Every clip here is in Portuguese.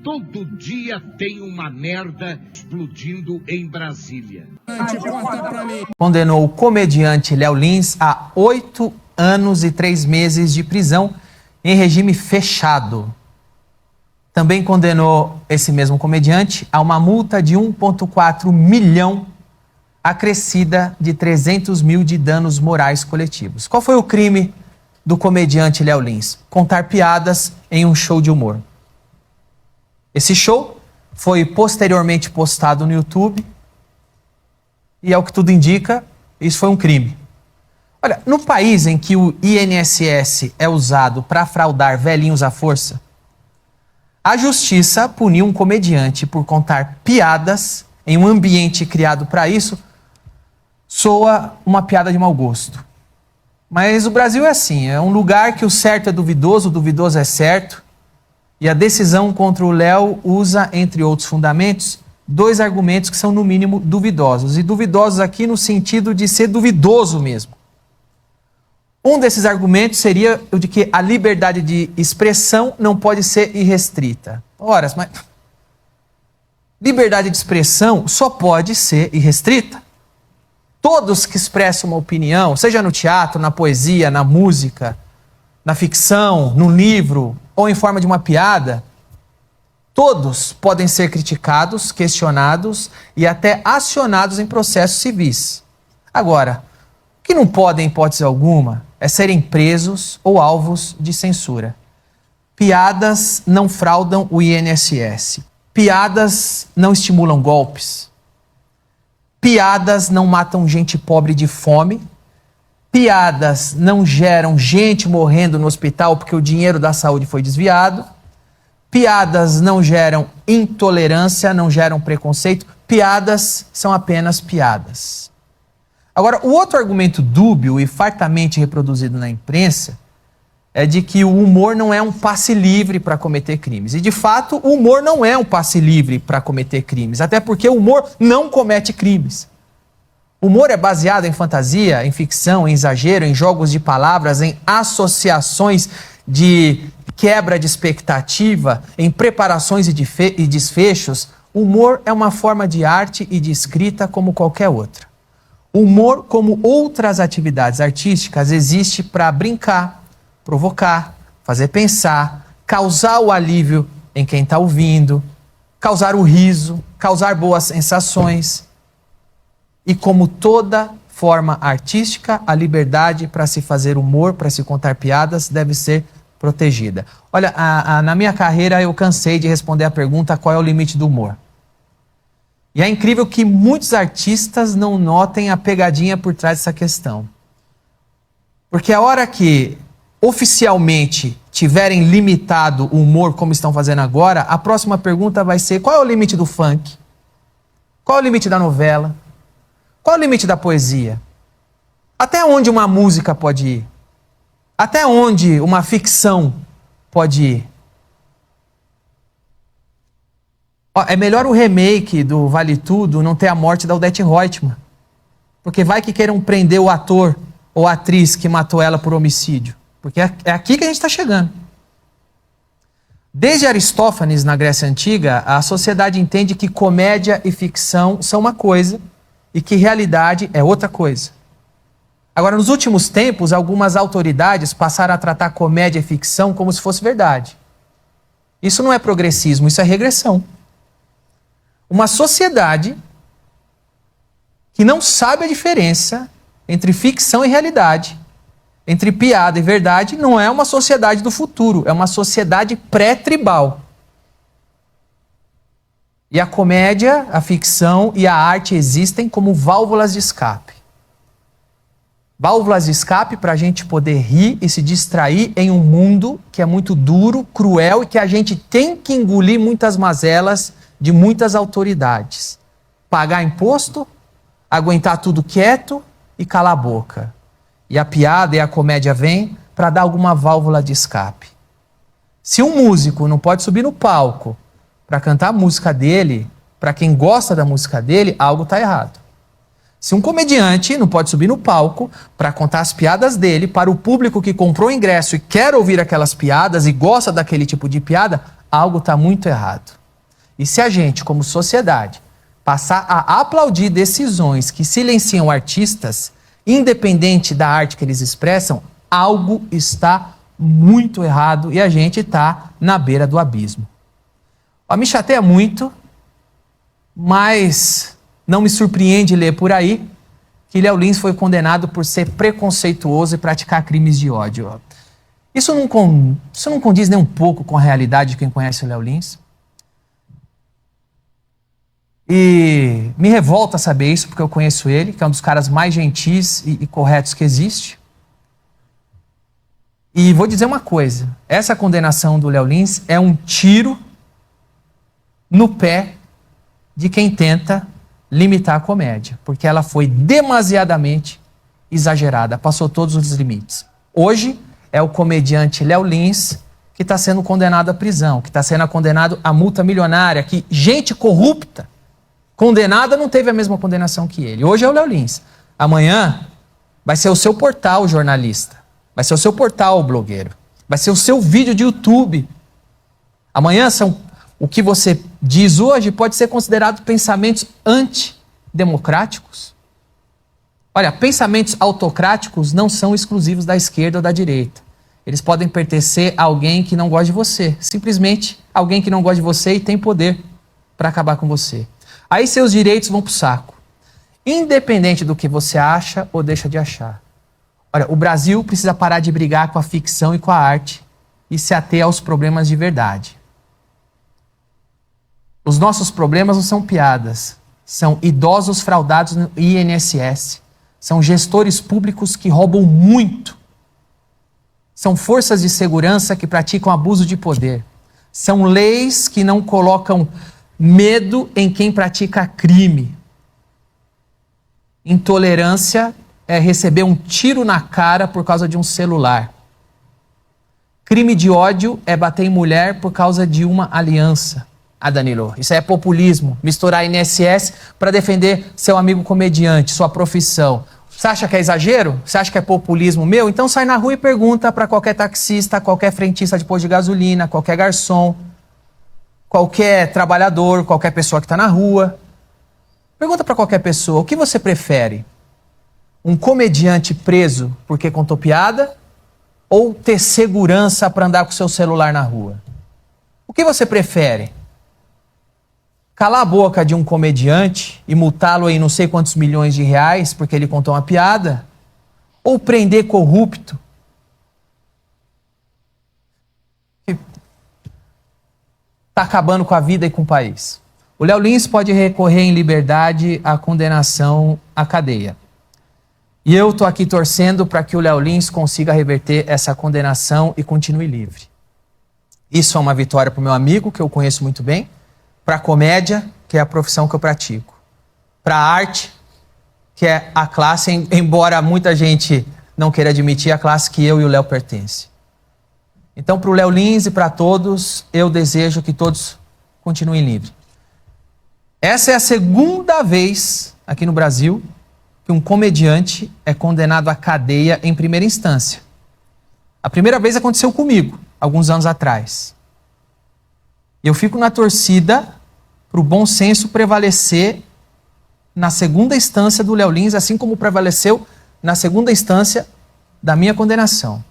Todo dia tem uma merda explodindo em Brasília. Condenou o comediante Léo Lins a 8 anos e 3 meses de prisão em regime fechado. Também condenou esse mesmo comediante a uma multa de 1,4 milhão, acrescida de 300 mil de danos morais coletivos. Qual foi o crime do comediante Léo Lins? Contar piadas em um show de humor. Esse show foi posteriormente postado no YouTube e, ao que tudo indica, isso foi um crime. Olha, no país em que o INSS é usado para fraudar velhinhos à força, a justiça puniu um comediante por contar piadas em um ambiente criado para isso. Soa uma piada de mau gosto. Mas o Brasil é assim, é um lugar que o certo é duvidoso, o duvidoso é certo. E a decisão contra o Léo usa, entre outros fundamentos, 2 argumentos que são, no mínimo, duvidosos. E duvidosos aqui no sentido de ser duvidoso mesmo. Um desses argumentos seria o de que a liberdade de expressão não pode ser irrestrita. Ora, mas liberdade de expressão só pode ser irrestrita. Todos que expressam uma opinião, seja no teatro, na poesia, na música, na ficção, no livro ou em forma de uma piada, todos podem ser criticados, questionados e até acionados em processos civis. Agora, o que não podem, em hipótese alguma, é serem presos ou alvos de censura. Piadas não fraudam o INSS. Piadas não estimulam golpes. Piadas não matam gente pobre de fome. Piadas não geram gente morrendo no hospital porque o dinheiro da saúde foi desviado. Piadas não geram intolerância, não geram preconceito. Piadas são apenas piadas. Agora, o outro argumento dúbio e fartamente reproduzido na imprensa é de que o humor não é um passe livre para cometer crimes. E, de fato, o humor não é um passe livre para cometer crimes, até porque o humor não comete crimes. O humor é baseado em fantasia, em ficção, em exagero, em jogos de palavras, em associações de quebra de expectativa, em preparações e desfechos. O humor é uma forma de arte e de escrita como qualquer outra. O humor, como outras atividades artísticas, existe para brincar, provocar, fazer pensar, causar o alívio em quem está ouvindo, causar o riso, causar boas sensações. E como toda forma artística, a liberdade para se fazer humor, para se contar piadas, deve ser protegida. Olha, na minha carreira eu cansei de responder a pergunta qual é o limite do humor. E é incrível que muitos artistas não notem a pegadinha por trás dessa questão. Porque a hora que oficialmente tiverem limitado o humor como estão fazendo agora, a próxima pergunta vai ser: qual é o limite do funk? Qual é o limite da novela? Qual é o limite da poesia? Até onde uma música pode ir? Até onde uma ficção pode ir? É melhor o remake do Vale Tudo não ter a morte da Odete Roitman. Porque vai que queiram prender o ator ou a atriz que matou ela por homicídio. Porque é aqui que a gente está chegando. Desde Aristófanes, na Grécia Antiga, a sociedade entende que comédia e ficção são uma coisa e que realidade é outra coisa. Agora, nos últimos tempos, algumas autoridades passaram a tratar comédia e ficção como se fosse verdade. Isso não é progressismo, isso é regressão. Uma sociedade que não sabe a diferença entre ficção e realidade, entre piada e verdade, não é uma sociedade do futuro, é uma sociedade pré-tribal. E a comédia, a ficção e a arte existem como válvulas de escape. Válvulas de escape para a gente poder rir e se distrair em um mundo que é muito duro, cruel e que a gente tem que engolir muitas mazelas de muitas autoridades. Pagar imposto, aguentar tudo quieto e calar a boca. E a piada e a comédia vêm para dar alguma válvula de escape. Se um músico não pode subir no palco para cantar a música dele, para quem gosta da música dele, algo está errado. Se um comediante não pode subir no palco para contar as piadas dele para o público que comprou o ingresso e quer ouvir aquelas piadas e gosta daquele tipo de piada, algo está muito errado. E se a gente, como sociedade, passar a aplaudir decisões que silenciam artistas, independente da arte que eles expressam, algo está muito errado e a gente está na beira do abismo. Me chateia muito, mas não me surpreende ler por aí que Léo Lins foi condenado por ser preconceituoso e praticar crimes de ódio. Isso não condiz nem um pouco com a realidade de quem conhece o Léo Lins. E me revolta saber isso, porque eu conheço ele, que é um dos caras mais gentis e corretos que existe. E vou dizer uma coisa, essa condenação do Léo Lins é um tiro no pé de quem tenta limitar a comédia, porque ela foi demasiadamente exagerada, passou todos os limites. Hoje é o comediante Léo Lins que está sendo condenado à prisão, que está sendo condenado à multa milionária, que gente corrupta, condenada, não teve a mesma condenação que ele. Hoje é o Léo Lins. Amanhã vai ser o seu portal jornalista, vai ser o seu portal blogueiro, vai ser o seu vídeo de YouTube. Amanhã o que você diz hoje pode ser considerado pensamentos antidemocráticos. Olha, pensamentos autocráticos não são exclusivos da esquerda ou da direita. Eles podem pertencer a alguém que não gosta de você. Simplesmente alguém que não gosta de você e tem poder para acabar com você. Aí seus direitos vão pro saco. Independente do que você acha ou deixa de achar. Olha, o Brasil precisa parar de brigar com a ficção e com a arte e se ater aos problemas de verdade. Os nossos problemas não são piadas. São idosos fraudados no INSS. São gestores públicos que roubam muito. São forças de segurança que praticam abuso de poder. São leis que não colocam medo em quem pratica crime. Intolerância é receber um tiro na cara por causa de um celular. Crime de ódio é bater em mulher por causa de uma aliança. Danilo, isso é populismo. Misturar INSS para defender seu amigo comediante, sua profissão. Você acha que é exagero? Você acha que é populismo meu? Então sai na rua e pergunta para qualquer taxista, qualquer frentista de posto de gasolina, qualquer garçom, qualquer trabalhador, qualquer pessoa que está na rua. Pergunta para qualquer pessoa, o que você prefere? Um comediante preso porque contou piada ou ter segurança para andar com seu celular na rua? O que você prefere? Calar a boca de um comediante e multá-lo em não sei quantos milhões de reais porque ele contou uma piada? Ou prender corrupto? Que está acabando com a vida e com o país. O Léo Lins pode recorrer em liberdade à condenação à cadeia. E eu estou aqui torcendo para que o Léo Lins consiga reverter essa condenação e continue livre. Isso é uma vitória para o meu amigo, que eu conheço muito bem, para a comédia, que é a profissão que eu pratico, para a arte, que é a classe, embora muita gente não queira admitir, a classe que eu e o Léo pertencem. Então, para o Léo Lins e para todos, eu desejo que todos continuem livres. Essa é a segunda vez aqui no Brasil que um comediante é condenado à cadeia em primeira instância. A primeira vez aconteceu comigo, alguns anos atrás. Eu fico na torcida para o bom senso prevalecer na segunda instância do Léo Lins, assim como prevaleceu na segunda instância da minha condenação.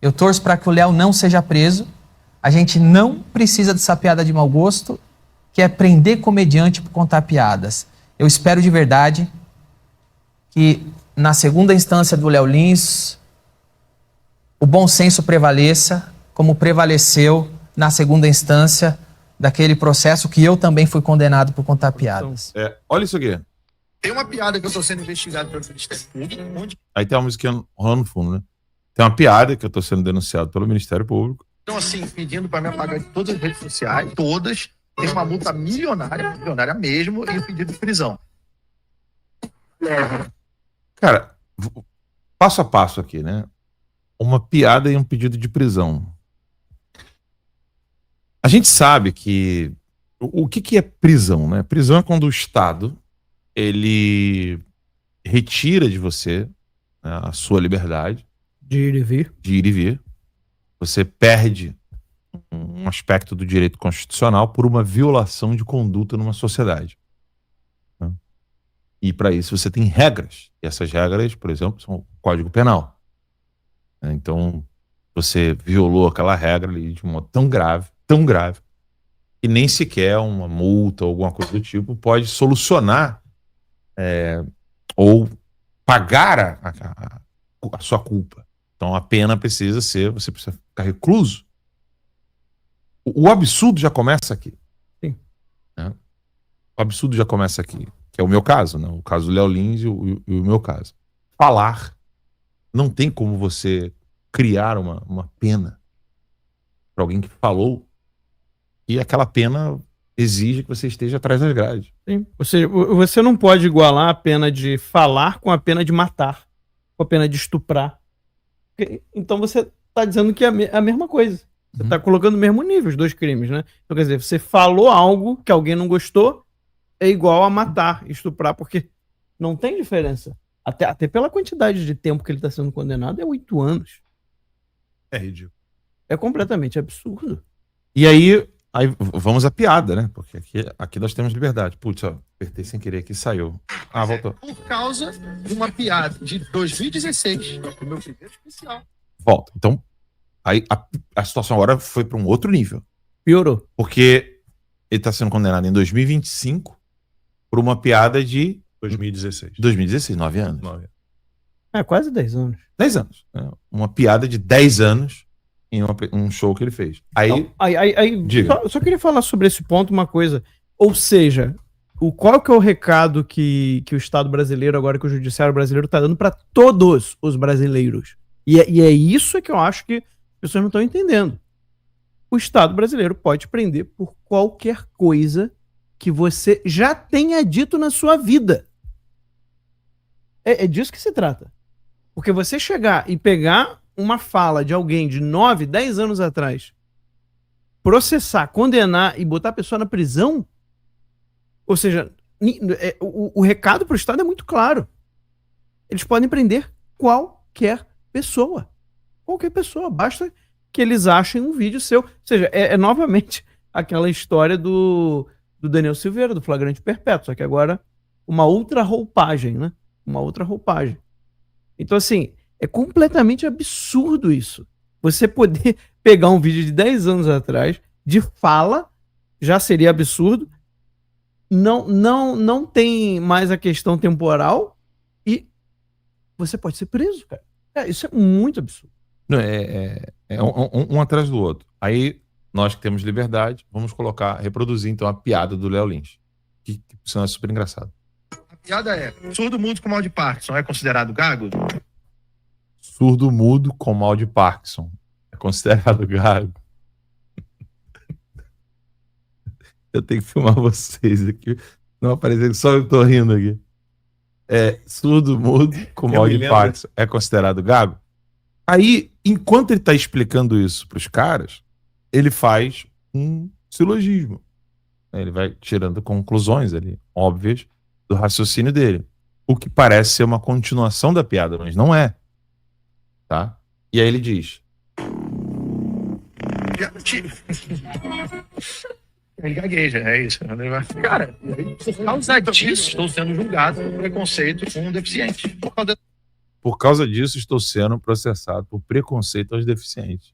Eu torço para que o Léo não seja preso. A gente não precisa dessa piada de mau gosto, que é prender comediante por contar piadas. Eu espero de verdade que na segunda instância do Léo Lins o bom senso prevaleça, como prevaleceu na segunda instância daquele processo que eu também fui condenado por contar piadas. Olha isso aqui. Tem uma piada que eu tô sendo investigado pelo Ministério Público. Aí tem uma musiquinha rolando no fundo, né? Tem uma piada que eu tô sendo denunciado pelo Ministério Público. Então, assim, pedindo para me apagar de todas as redes sociais, todas, tem uma multa milionária mesmo, e um pedido de prisão. Cara, passo a passo aqui, né? Uma piada e um pedido de prisão. A gente sabe que o que é prisão, né? Prisão é quando o Estado ele retira de você, né, a sua liberdade de ir e vir. Você perde um aspecto do direito constitucional por uma violação de conduta numa sociedade. Né? E para isso você tem regras. E essas regras, por exemplo, são o Código Penal. Então, você violou aquela regra ali de um modo tão grave, que nem sequer uma multa ou alguma coisa do tipo pode solucionar ou pagar a sua culpa. Então, a pena precisa ser, você precisa ficar recluso. O absurdo já começa aqui. Sim. Né? O absurdo já começa aqui, que é o meu caso, né? O caso do Léo Lins e o meu caso. Falar, não tem como você criar uma pena para alguém que falou, e aquela pena exige que você esteja atrás das grades. Sim. Ou seja, você não pode igualar a pena de falar com a pena de matar, com a pena de estuprar. Então você está dizendo que é a mesma coisa. Você está colocando no mesmo nível os dois crimes, né? Então, quer dizer, você falou algo que alguém não gostou, é igual a matar, estuprar, porque não tem diferença. Até pela quantidade de tempo que ele está sendo condenado, é 8 anos. É ridículo. É completamente absurdo. E aí vamos à piada, né? Porque aqui nós temos liberdade. Putz, ó, apertei sem querer aqui, saiu. Ah, voltou. Por causa de uma piada de 2016, do meu primeiro especial. Volta. Então, aí a situação agora foi para um outro nível. Piorou. Porque ele está sendo condenado em 2025 por uma piada de 2016. 9 anos. É, quase 10 anos. 10 anos. Né? Uma piada de 10 anos em um show que ele fez. Aí, Então, aí diga. só queria falar sobre esse ponto uma coisa. Ou seja, qual que é o recado que o Estado brasileiro, agora que o Judiciário brasileiro está dando para todos os brasileiros? E é isso que eu acho que as pessoas não estão entendendo. O Estado brasileiro pode prender por qualquer coisa que você já tenha dito na sua vida. É disso que se trata. Porque você chegar e pegar uma fala de alguém de 9, 10 anos atrás, processar, condenar e botar a pessoa na prisão, ou seja, o recado para o Estado é muito claro. Eles podem prender qualquer pessoa. Qualquer pessoa. Basta que eles achem um vídeo seu. Ou seja, é novamente aquela história do Daniel Silveira, do flagrante perpétuo, só que agora uma outra roupagem, né? Uma outra roupagem. Então, assim, é completamente absurdo isso. Você poder pegar um vídeo de 10 anos atrás, de fala, já seria absurdo. Não tem mais a questão temporal e você pode ser preso, cara. Isso é muito absurdo. Não, um atrás do outro. Aí, nós que temos liberdade, vamos reproduzir então a piada do Léo Lins. Que é super engraçado. A piada é: surdo mudo com mal de Parkinson é considerado gago? Surdo mudo com mal de Parkinson é considerado gago. Eu tenho que filmar vocês aqui. Não apareceu, só eu tô rindo aqui. Surdo mudo com mal de Parkinson é considerado gago? Aí, enquanto ele tá explicando isso pros caras, ele faz um silogismo. Ele vai tirando conclusões ali, óbvias, do raciocínio dele. O que parece ser uma continuação da piada, mas não é. Tá? E aí ele diz: Ele gagueja, é isso. Cara, por causa disso, estou sendo julgado por preconceito com um deficiente. Por causa disso, estou sendo processado por preconceito aos deficientes.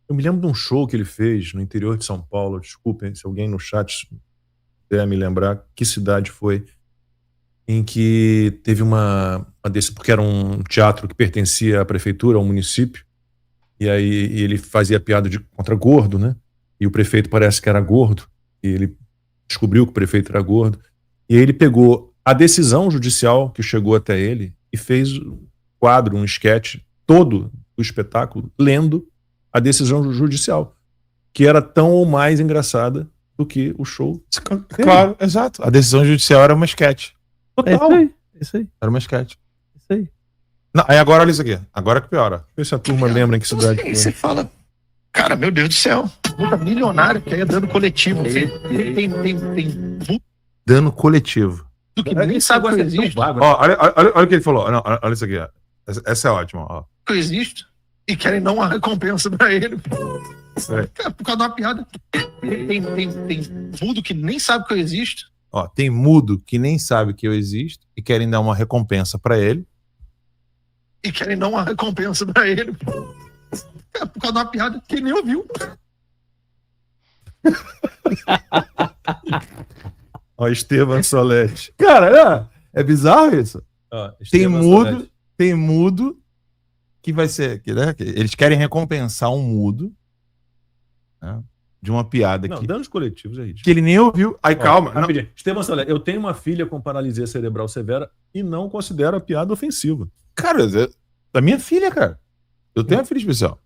Eu me lembro de um show que ele fez no interior de São Paulo. Desculpem se alguém no chat puder me lembrar que cidade foi, em que teve uma desse, porque era um teatro que pertencia à prefeitura, ao município, e aí ele fazia piada contra gordo, né? E o prefeito parece que era gordo, e ele descobriu que o prefeito era gordo, e aí ele pegou a decisão judicial que chegou até ele e fez um quadro, um esquete todo do espetáculo, lendo a decisão judicial, que era tão ou mais engraçada do que o show. Claro, exato. A decisão judicial era uma esquete. Total. Isso aí. Era uma esquete. Isso aí. Não, aí agora olha isso aqui. Agora que piora. Vê se a turma lembra em que cidade foi. Você fala, cara, meu Deus do céu, multa milionária que aí é dano coletivo. Tem Dano coletivo. do que nem sabe que existe. Ó, olha o que ele falou. Não, olha isso aqui. Ó. Essa é ótima. Ó. Que existe. e querem dar uma recompensa pra ele. Cara, por causa de uma piada. Tem mudo que nem sabe que eu existo. Ó, tem mudo que nem sabe que eu existo e querem dar uma recompensa pra ele. E querem dar uma recompensa pra ele. Cara, por causa de uma piada que ele nem ouviu. Ó, Esteban Solete. Cara, é bizarro isso. Ó, Tem Esteban mudo, Solete. tem mudo que vai ser, né, que eles querem recompensar um mudo, né, de uma piada Não, que danos coletivos é isso. ele nem ouviu. Aí, calma. Não. Rapidinho. Esteban Solete, eu tenho uma filha com paralisia cerebral severa e não considero a piada ofensiva. Cara, da minha filha, cara. Eu tenho uma filha especial.